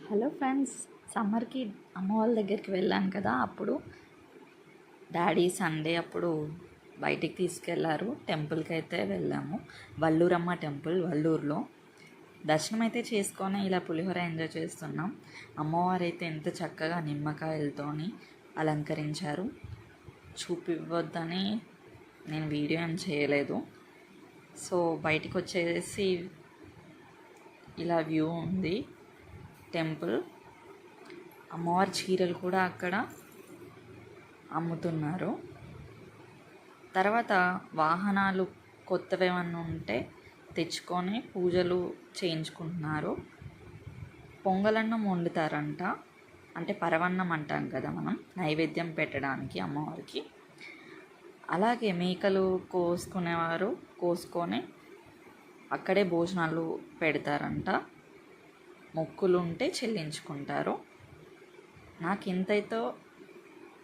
Hello friends, సమ్మర్కి అమ్మ వాళ్ళ దగ్గరికి వెళ్ళాను కదా. అప్పుడు డాడీ సండే అప్పుడు బయటికి తీసుకెళ్లారు. టెంపుల్కి అయితే వెళ్ళాము. వల్లూరమ్మ టెంపుల్, వల్లూరులో. దర్శనం అయితే చేసుకొని ఇలా పులిహోర ఎంజాయ్ చేస్తున్నాం. అమ్మవారు అయితే ఎంత చక్కగా నిమ్మకాయలతోని అలంకరించారు. చూపివ్వద్దని నేను వీడియో ఏం చేయలేదు. సో బయటికి వచ్చేసి ఇలా వ్యూ ఉంది టెంపుల్. అమ్మవారి చీరలు కూడా అక్కడ అమ్ముతున్నారు. తర్వాత వాహనాలు కొత్తవి ఏమన్నా ఉంటే తెచ్చుకొని పూజలు చేయించుకుంటున్నారు. పొంగలన్నం వండుతారంట, అంటే పరవన్నం అంటాం కదా మనం, నైవేద్యం పెట్టడానికి అమ్మవారికి. అలాగే మేకలు కోసుకునేవారు కోసుకొని అక్కడే భోజనాలు పెడతారంట. మొక్కులు ఉంటే చెల్లించుకుంటారు. నాకు ఇంతైతో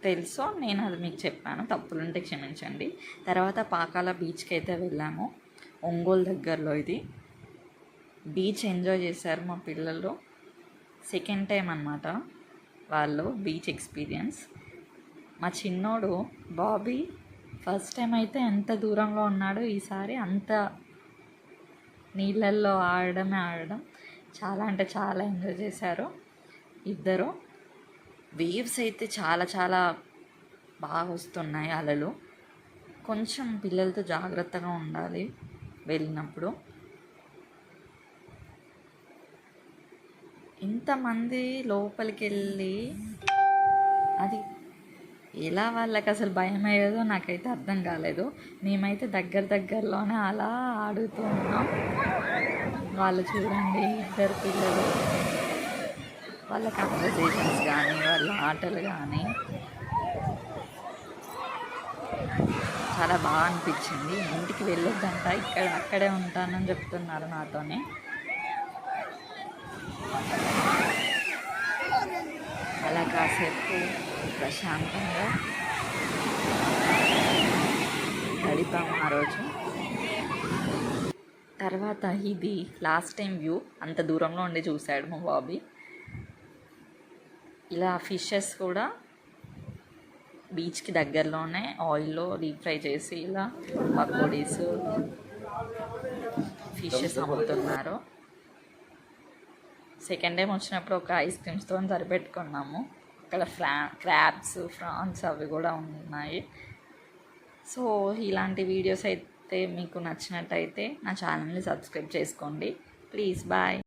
తెలుసో నేను అది మీకు చెప్పాను, తప్పులుంటే క్షమించండి. తర్వాత పాకాల బీచ్కి అయితే వెళ్ళాము. ఒంగోలు దగ్గరలో ఇది. బీచ్ ఎంజాయ్ చేశారు మా పిల్లలు. సెకండ్ టైం అన్నమాట వాళ్ళు బీచ్ ఎక్స్పీరియన్స్. మా చిన్నోడు బాబీ ఫస్ట్ టైం అయితే ఎంత దూరంలో ఉన్నాడో, ఈసారి అంత నీళ్ళల్లో ఆడడం చాలా అంటే చాలా ఎంజాయ్ చేశారు ఇద్దరు. వేవ్స్ అయితే చాలా చాలా బాగా వస్తున్నాయి, అలలు. కొంచెం పిల్లలతో జాగ్రత్తగా ఉండాలి వెళ్ళినప్పుడు. ఇంతమంది లోపలికి వెళ్ళి అది ఎలా వాళ్ళకి అసలు భయం అయ్యేదో నాకైతే అర్థం కాలేదు. మేమైతే దగ్గరలోనే అలా ఆడుతూ ఉన్నాం. వాళ్ళు చూడండి, ఇద్దరు పిల్లలు, వాళ్ళ కన్వర్జేషన్స్ కానీ వాళ్ళ ఆటలు కానీ చాలా బాగా అనిపించింది. ఇంటికి వెళ్ళొద్దంట, అక్కడే ఉంటానని చెప్తున్నారు నాతోనే. అలా కాసేపు ప్రశాంతంగా గడిపాము ఆ రోజు. తర్వాత ఇది లాస్ట్ టైం వ్యూ. అంత దూరంలో ఉండి చూశాడు మా బాబీ. ఇలా ఫిషెస్ కూడా బీచ్కి దగ్గరలోనే ఆయిల్లో డీప్ ఫ్రై చేసి ఇలా పకోడీస్, ఫిషెస్ అమ్ముతున్నారు. సెకండ్ టైం వచ్చినప్పుడు ఒక ఐస్ క్రీమ్స్తో సరిపెట్టుకున్నాము. అక్కడ క్రాబ్స్, ఫ్రాన్స్ అవి కూడా ఉన్నాయి. సో ఇలాంటి వీడియోస్ అయితే మీకు నచ్చినట్టయితే నా ఛానల్ని సబ్స్క్రైబ్ చేసుకోండి ప్లీజ్. బాయ్.